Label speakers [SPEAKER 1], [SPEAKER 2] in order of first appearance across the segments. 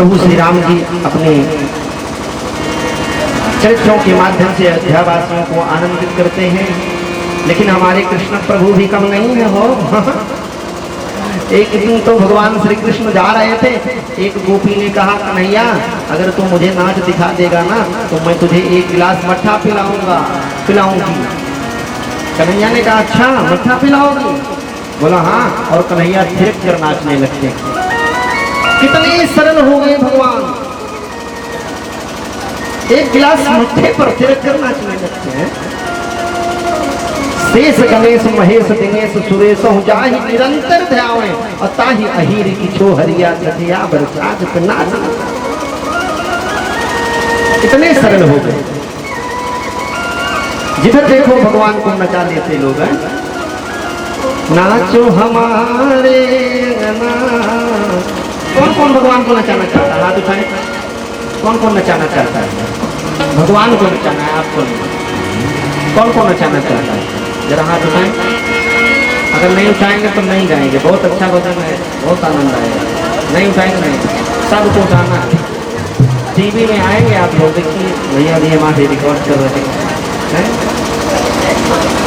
[SPEAKER 1] प्रभु श्री राम जी अपने चरित्रों के माध्यम से अयोध्यावासियों को आनंदित करते हैं, लेकिन हमारे कृष्ण प्रभु भी कम नहीं है हो। एक दिन तो भगवान श्री कृष्ण जा रहे थे, एक गोपी ने कहा कन्हैया अगर तू मुझे नाच दिखा देगा ना तो मैं तुझे एक गिलास मट्ठा पिलाऊंगी। कन्हैया ने कहा अच्छा मट्ठा पिलाओगी? बोला हाँ, और कन्हैया थिरक कर नाचने लगते। कितने सरल हो गए भगवान, एक गिलास मट्ठे पर थिरक कर नाचने लगते हैं। शेष गणेश महेश दिनेश सुरेश जाहि निरंतर ध्यावे और ताहि अहीर की छो हरिया तथिया बरसात पे नाच। इतने सरल हो गए, जिधर देखो भगवान को नचा लेते लोग हैं। नाचो हमारे कौन कौन भगवान को नचाना चाहता है? हाथ उठाए। कौन कौन नचाना चाहता है? भगवान को नचाना है, आपको नहीं। कौन कौन नचाना चाहता है? जरा हाथ उठाएं। अगर नहीं उठाएंगे तो नहीं गाएंगे। बहुत अच्छा भजन है, बहुत आनंद आएगा। नहीं उठाएंगे नहीं, सबको उठाना है। टीवी में आएंगे आप लोग, देखिए भैया भी हमारे रिकॉर्ड कर रहे हैं।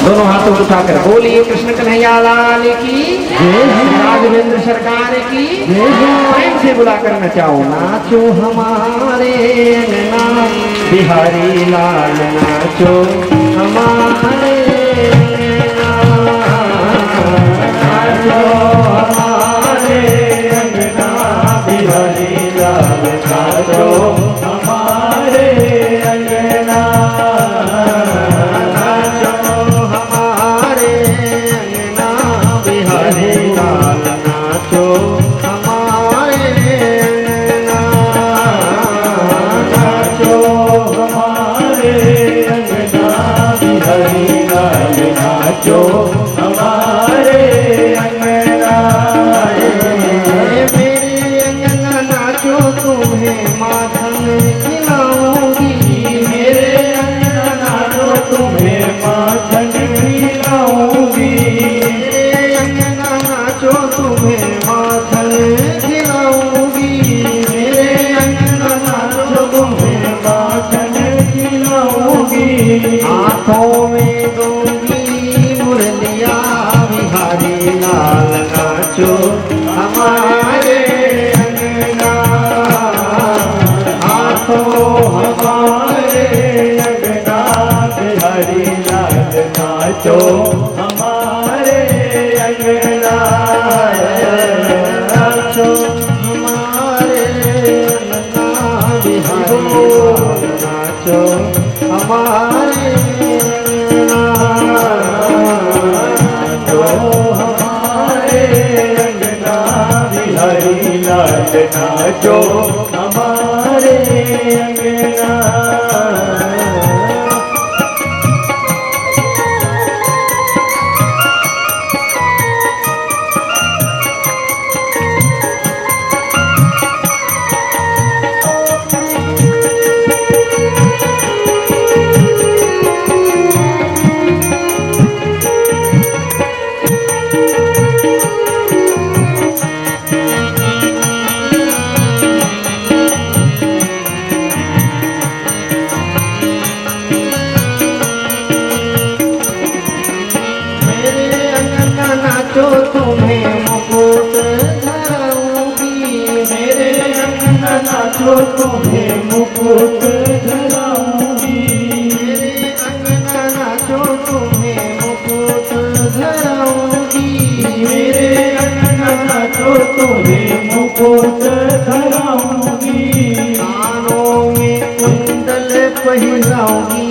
[SPEAKER 1] दोनों हाथों को उठाकर बोलिए कृष्ण कन्हैया लाल की, राघवेंद्र सरकार की। प्रेम से बुलाकर नचाओ। नाचो हमारे अंगना बिहारी लाल, नाचो हमारे हमारे अंगना बिहारी लाल, नाचो हमारे अंगना, नाचो हमारे अंगना बिहारी लाल, नाचो हमारे अंगना, नाचो हमारे अंगना बिहारी लाल, नाचो हमारे अंगना। मेरे अंगना नाचो तुम्हें माखन खिलाऊंगी, मेरे अंगना नाचो तुम्हें माखन खिलाऊंगी, मेरे अंगना नाचो तुम्हें माखन खिलाऊंगी, मेरे अंगना नाचो तुम्हें माखन खिलाऊंगी। हाथों में दूंगी मुरलिया बिहारी लाल, नाचो हमारे अंगना, हाथों हमारे अंगना बिहारी लाल, नाचो हमारे अंगना, नाचो हमारे अंगना बिहारी लाल, नाचो हमारे अंगना, नाचो हमारे अंगना बिहारी लाल, नाचो हमारे अंगना। नाचो तुम्हें मुकुट धराऊंगी, मेरे अंगना नाचो तुम्हें मुकुट धराऊंगी, मेरे अंगना नाचो तुम्हें मुकुट धराऊंगी, मेरे अंगना नाचो तुम्हें मुकुट धराऊंगी। कानों में कुंडल पहनाऊंगी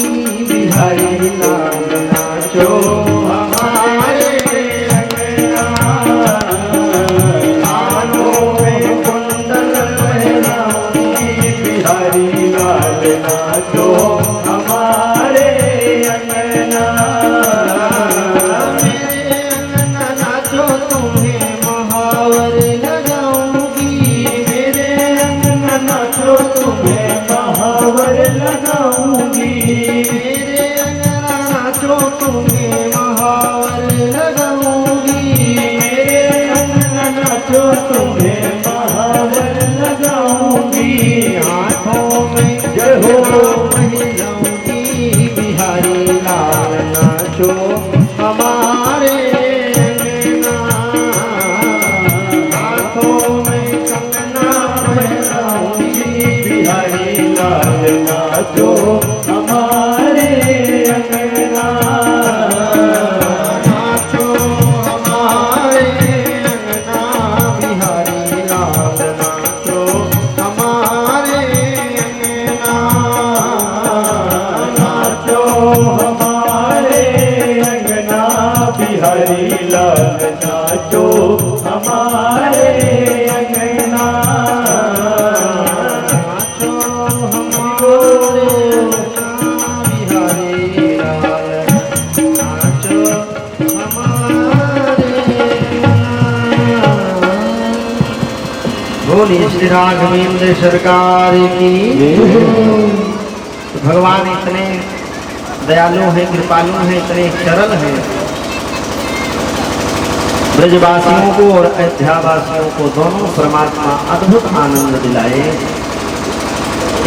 [SPEAKER 1] बिहारी लाल, नाचो हमारे अंगना, कानों में कुंडल पहनाऊंगी बिहारी लाल, नाचो हमारे अंगना। मेरे अंगना नाचो तुम्हें महावर लगाऊंगी, मेरे अंगना नाचो तुम्हें महावर लगाऊंगी, मेरे अंगना नाचो तुम्हें महावर लगाऊंगी, मेरे अंगना नाचो तुम्हें महावर लगाऊंगी। बोलिए श्री राघवेंद्र सरकार की। तो भगवान इतने दयालु हैं, कृपालु हैं, इतने सरल हैं, ब्रजवासियों को और अयोध्यावासियों को दोनों परमात्मा अद्भुत आनंद दिलाए।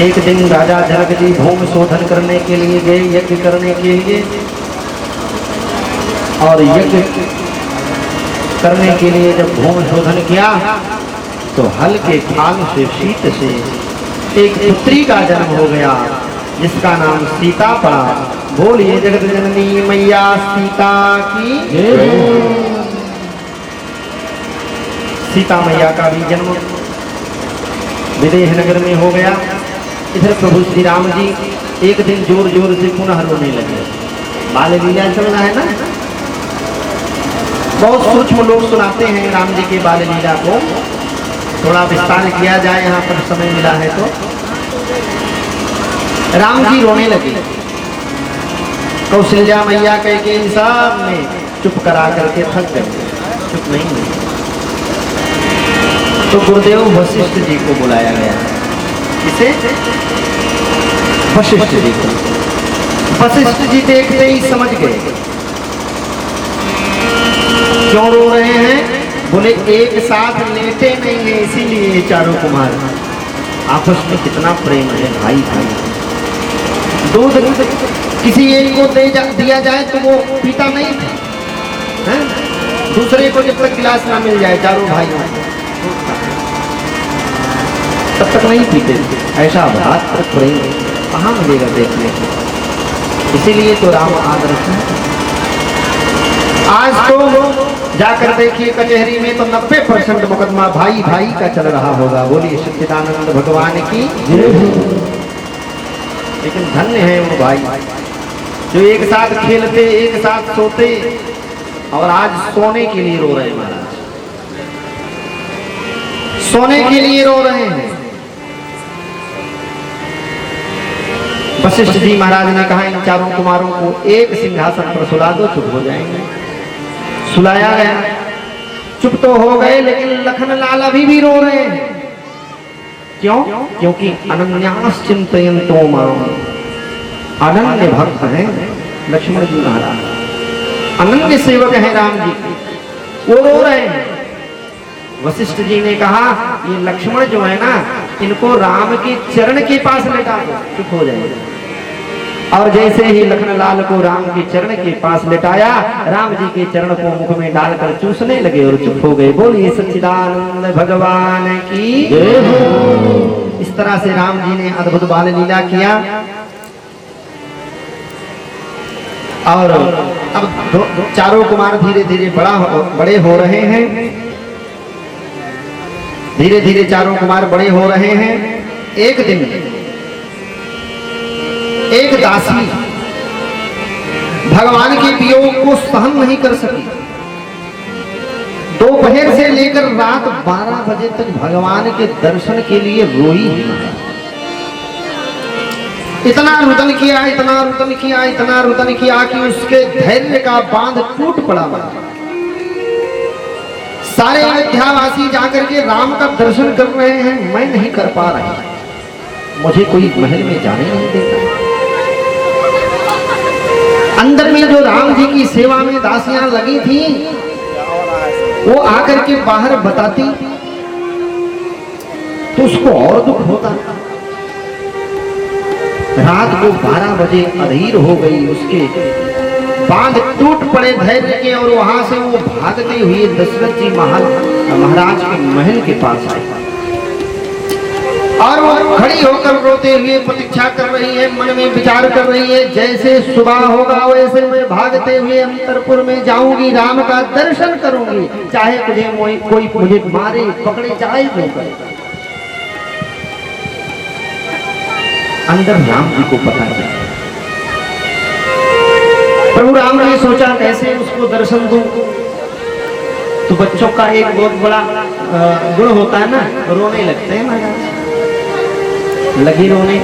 [SPEAKER 1] एक दिन राजा जनक जी भूमि शोधन करने के लिए गए, यज्ञ करने के लिए, और यज्ञ करने के लिए जब भूमि शोधन किया तो हल्के खाल से, शीत से एक पुत्री का जन्म हो गया जिसका नाम सीता पड़ा। बोलिए जगत जननी मैया सीता की। सीता मैया का भी जन्म विदेह नगर में हो गया। इधर प्रभु श्री राम जी एक दिन जोर जोर से पुनः रोने लगे। बाल लीला चल रहा है ना, बहुत सूक्ष्म लोग सुनाते हैं राम जी के बाल लीला को, थोड़ा विस्तार किया जाए यहाँ पर समय मिला है तो। राम जी रोने लगे, कौशल्या मैया कैकेयी सब ने चुप करा करके थक गए, चुप नहीं हुए। तो गुरुदेव वशिष्ठ जी को बुलाया गया। किसे? वशिष्ठ जी को। वशिष्ठ जी देखते ही समझ गए क्यों रो रहे हैं। बोले एक साथ लेटे नहीं है इसीलिए चारों कुमार, आपस में कितना प्रेम है भाई भाई। दूध किसी एक को दिया जाए तो वो पीता नहीं है, दूसरे को जब तक गिलास ना मिल जाए चारों भाइयों तब तक नहीं पीते। ऐसा भात प्रेम कहाँ मिलेगा देखने को, इसीलिए तो राम आदर्श है। आज तो जाकर देखिए कचहरी में तो 90% मुकदमा भाई भाई का चल रहा होगा। बोलिए सच्चिदानंद भगवान की। लेकिन धन्य है वो भाई जो एक साथ खेलते, एक साथ सोते, और आज सोने के लिए रो रहे हैं महाराज, सोने के लिए रो रहे हैं। वशिष्ठ जी महाराज ने कहा इन चारों कुमारों को एक सिंहासन पर सुला दो, चुप हो जाएंगे। सुलाया गया, चुप तो हो गए, लेकिन लखन लाल अभी भी रो रहे हैं। क्यों? क्योंकि अनन्यास चिंतयन्तो माम, अनन्य भक्त हैं लक्ष्मण जी महाराज, अनन्य सेवक हैं राम जी, वो रो रहे हैं। वशिष्ठ जी ने कहा ये लक्ष्मण जो है ना, इनको राम के चरण के पास लेटा दो, चुप हो जाएगा। और जैसे ही लखनलाल को राम के चरण के पास लेटाया, राम जी के चरण को मुख में डालकर चूसने लगे और चुप हो गए। बोलिए सच्चिदानंद भगवान की। इस तरह से राम जी ने अद्भुत बाल लीला किया। और अब चारों कुमार धीरे धीरे बड़े हो रहे हैं, धीरे धीरे चारों कुमार बड़े हो रहे हैं। एक दिन एक दासी भगवान के वियोग को सहन नहीं कर सकी, दोपहर से लेकर रात 12 बजे तक भगवान के दर्शन के लिए रोई। इतना रुदन किया, इतना रुदन किया, इतना रुदन किया कि उसके धैर्य का बांध टूट पड़ा। सारे अयोध्यावासी जाकर के राम का दर्शन कर रहे हैं, मैं नहीं कर पा रहा, मुझे कोई महल में जाने नहीं देता। अंदर में जो राम जी की सेवा में दासियां लगी थी, वो आकर के बाहर बताती तो उसको और दुख होता। रात को 12 बजे अधीर हो गई, उसके बांध टूट पड़े धैर्य के, और वहां से वो भागते हुए दशरथ जी महाराज के महल के पास आए। और वो खड़ी होकर रोते हुए प्रतीक्षा कर रही है, मन में विचार कर रही है, जैसे सुबह होगा वैसे मैं भागते हुए अंतरपुर में जाऊंगी, राम का दर्शन करूंगी, चाहे कोई मुझे मारे पकड़े जाए जो करे। अंदर राम जी को पता चला। प्रभु राम ने सोचा कैसे उसको दर्शन दूं। तो बच्चों का एक बहुत बड़ा गुण होता है ना, रोने लगते हैं महाराज, लगी रोने।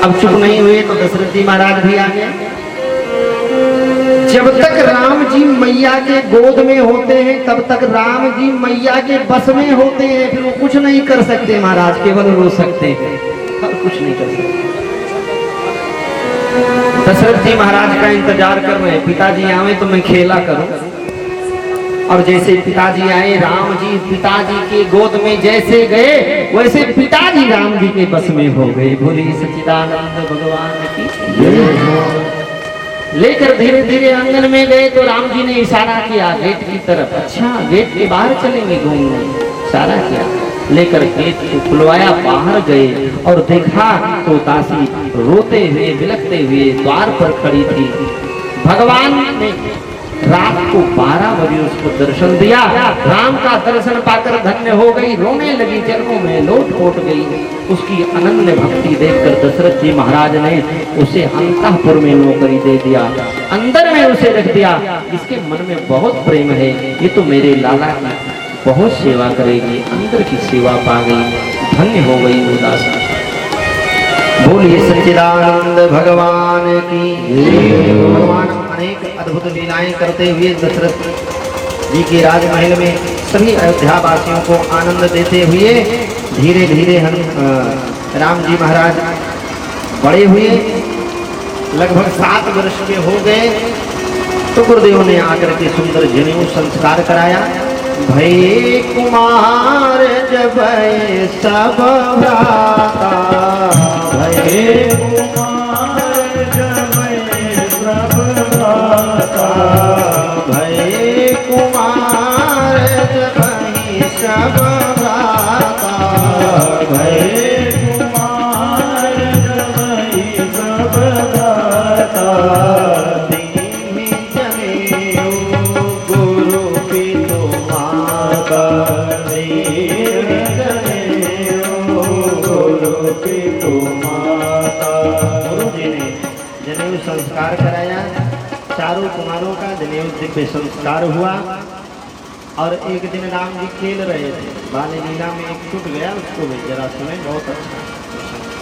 [SPEAKER 1] अब चुप नहीं हुए तो दशरथ जी महाराज भी आ गए। जब तक राम जी मैया के गोद में होते हैं तब तक राम जी मैया के बस में होते हैं, फिर वो कुछ नहीं कर सकते महाराज, केवल रो सकते हैं और कुछ नहीं कर सकते। दशरथ जी महाराज का इंतजार कर रहे हैं, पिताजी आवे तो मैं खेला करूं। और जैसे पिताजी आए, राम जी पिताजी के गोद में जैसे गए वैसे पिताजी राम जी के बस में हो गए। बोलिए सच्चिदानंद भगवान की जय। लेकर धीरे धीरे आंगन में गए तो राम जी ने इशारा किया गेट की तरफ, अच्छा गेट के बाहर चलेंगे घूमने, इशारा किया। लेकर गेट को खुलवाया, बाहर गए और देखा तो दासी रोते हुए बिलखते हुए द्वार पर खड़ी थी। भगवान ने रात को 12 बजे उसको दर्शन दिया। राम का दर्शन पाकर धन्य हो गई, रोने लगी, चरणों में लोट पोट गई। उसकी अनन्य भक्ति देखकर दशरथ जी महाराज ने उसे अंतःपुर में नौकरी दे दिया, अंदर में उसे रख दिया। इसके मन में बहुत प्रेम है, ये तो मेरे लाला की बहुत सेवा करेगी, अंदर की सेवा पा गई, धन्य हो गई वो दासी। बोलिए सच्चिदानंद भगवान की। भगवान अनेक अद्भुत लीलाएं करते हुए दशरथ जी के राजमहल में सभी अयोध्या वासियों को आनंद देते हुए धीरे धीरे हम राम जी महाराज बड़े हुए, लगभग 7 वर्ष के हो गए तो गुरुदेव ने आकर के सुंदर जनेऊ संस्कार कराया। भय कुमार जब सब भ्राता, भय कुमार जब सब भ्राता, भय कुमार जब सब भ्राता, भय कुमार जब सब भ्राता। संस्कार कराया, चारों कुमारों का जनेऊ दिव्य संस्कार हुआ। और एक दिन राम जी खेल रहे थे, बाल लीला में एक छूट गया, उसको भी जरा सुने, बहुत अच्छा।